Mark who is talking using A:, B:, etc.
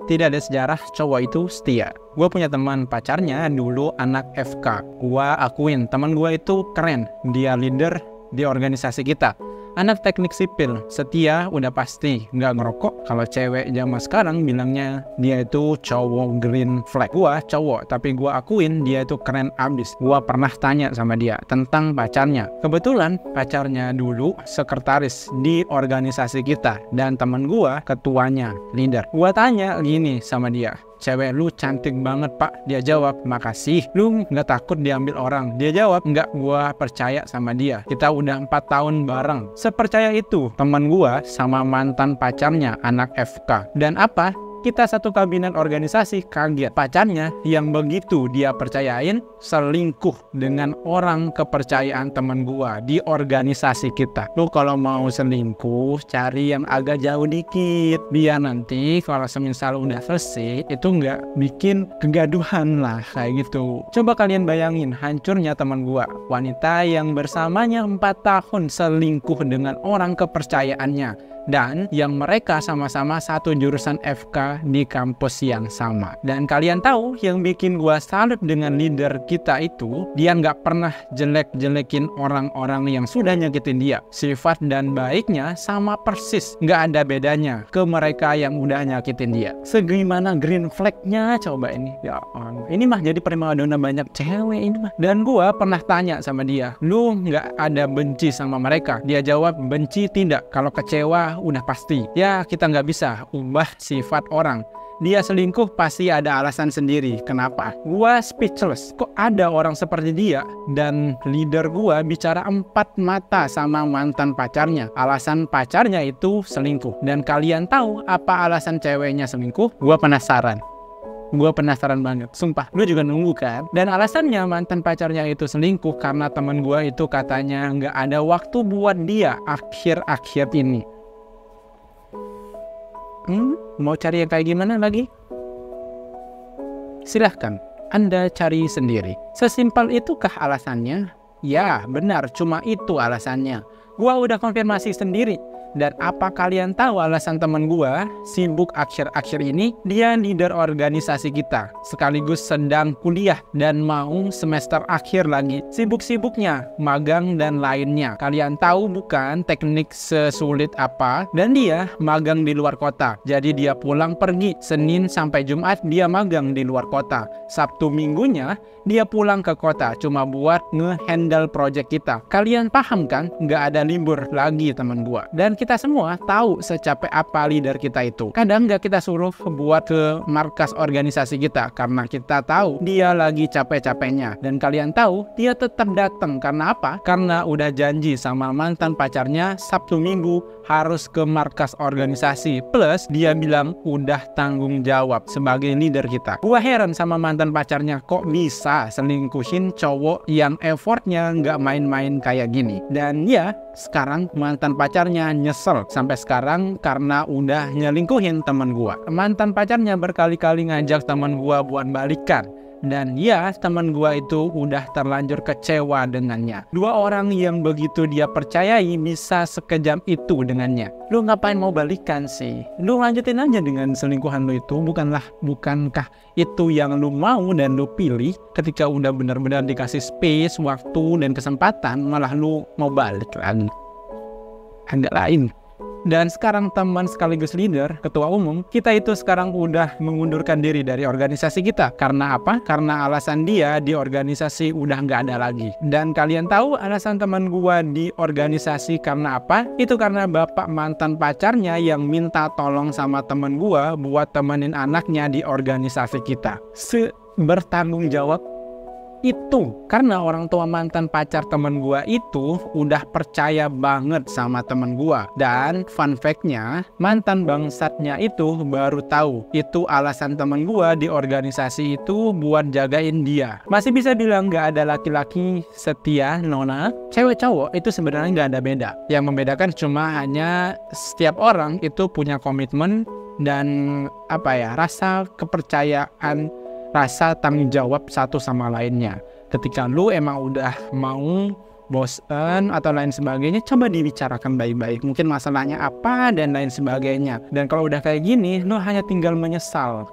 A: Tidak ada sejarah cowok itu setia. Gue punya teman pacarnya dulu anak FK. Gue akuin teman gue itu keren. Dia leader di organisasi kita. Anak teknik sipil, setia udah pasti, nggak ngerokok. Kalau cewek zaman sekarang bilangnya dia itu cowok green flag. Gua cowok, tapi gua akuin dia itu keren abis. Gua pernah tanya sama dia tentang pacarnya. Kebetulan pacarnya dulu sekretaris di organisasi kita dan teman gua ketuanya, leader. Gua tanya gini sama dia, "Cewek lu cantik banget pak." Dia jawab, "Makasih." "Lu nggak takut diambil orang?" Dia jawab, "Nggak, gua percaya sama dia. Kita udah 4 tahun bareng." Sepercaya itu teman gua sama mantan pacarnya anak FK. Dan apa? Kita satu kabinet organisasi kaget. Pacarnya yang begitu dia percayain selingkuh dengan orang kepercayaan teman gua di organisasi kita. Lu kalau mau selingkuh cari yang agak jauh dikit, biar nanti kalau semisal udah selesai itu nggak bikin kegaduhan lah kayak gitu. Coba kalian bayangin hancurnya teman gua, wanita yang bersamanya 4 tahun selingkuh dengan orang kepercayaannya. Dan yang mereka sama-sama satu jurusan FK di kampus yang sama. Dan kalian tahu yang bikin gua salut dengan leader kita itu, dia nggak pernah jelek-jelekin orang-orang yang sudah nyakitin dia. Sifat dan baiknya sama persis, nggak ada bedanya ke mereka yang udah nyakitin dia. Segimana green flag-nya coba ini. Ya Allah, ini mah jadi primadona banyak cewek ini mah. Dan gua pernah tanya sama dia, "Lu nggak ada benci sama mereka?" Dia jawab, "Benci tidak, kalau kecewa udah pasti." Ya kita nggak bisa ubah sifat orang. Dia selingkuh pasti ada alasan sendiri. Kenapa? Gua speechless. Kok ada orang seperti dia? Dan leader gua bicara 4 mata sama mantan pacarnya. Alasan pacarnya itu selingkuh. Dan kalian tahu apa alasan ceweknya selingkuh? Gua penasaran. Gue penasaran banget, sumpah. Gue juga nunggu kan. Dan alasannya mantan pacarnya itu selingkuh karena temen gue itu katanya nggak ada waktu buat dia akhir-akhir ini. Mau cari yang kayak gimana lagi? Silahkan, Anda cari sendiri. Sesimpel itukah alasannya? Ya, benar, cuma itu alasannya. Gua udah konfirmasi sendiri. Dan apa kalian tahu alasan teman gua sibuk akhir-akhir ini? Dia leader organisasi kita, sekaligus sedang kuliah dan mau semester akhir lagi. Sibuk-sibuknya, magang dan lainnya. Kalian tahu bukan teknik sesulit apa? Dan dia magang di luar kota. Jadi dia pulang pergi Senin sampai Jumat dia magang di luar kota. Sabtu minggunya dia pulang ke kota cuma buat nge-handle project kita. Kalian paham kan? Nggak ada libur lagi teman gua. Dan kita semua tahu secapek apa leader kita itu. Kadang nggak kita suruh buat ke markas organisasi kita karena kita tahu dia lagi capek-capeknya. Dan kalian tahu dia tetap datang karena apa? Karena udah janji sama mantan pacarnya Sabtu Minggu harus ke markas organisasi. Plus dia bilang udah tanggung jawab sebagai leader kita. Gua heran sama mantan pacarnya kok bisa selingkuhin cowok yang effortnya nggak main-main kayak gini. Dan ya sekarang mantan pacarnya nyesel sampai sekarang karena udah nyelingkuhin teman gua. Mantan pacarnya berkali-kali ngajak teman gua buat balikan. Dan ya teman gua itu udah terlanjur kecewa dengannya. 2 orang yang begitu dia percayai bisa sekejam itu dengannya. Lu ngapain mau balikan sih? Lu lanjutin aja dengan selingkuhan lu itu. Bukankah itu yang lu mau dan lu pilih? Ketika udah benar-benar dikasih space, waktu, dan kesempatan, malah lu mau balik lagi. Agak lain. Dan sekarang teman sekaligus leader, ketua umum, kita itu sekarang udah mengundurkan diri dari organisasi kita. Karena apa? Karena alasan dia di organisasi udah nggak ada lagi. Dan kalian tahu alasan teman gua di organisasi karena apa? Itu karena bapak mantan pacarnya yang minta tolong sama teman gua buat temenin anaknya di organisasi kita. Bertanggung jawab itu karena orang tua mantan pacar temen gua itu udah percaya banget sama temen gua. Dan fun fact-nya, mantan bangsatnya itu baru tahu itu alasan temen gua di organisasi itu buat jagain dia. Masih bisa bilang gak ada laki-laki setia, nona. Cewek cowok itu sebenarnya gak ada beda. Yang membedakan cuma hanya setiap orang itu punya komitmen dan rasa kepercayaan, rasa tanggung jawab satu sama lainnya. Ketika lu emang udah mau bosen atau lain sebagainya, coba dibicarakan baik-baik. Mungkin masalahnya apa dan lain sebagainya. Dan kalau udah kayak gini, lo hanya tinggal menyesal.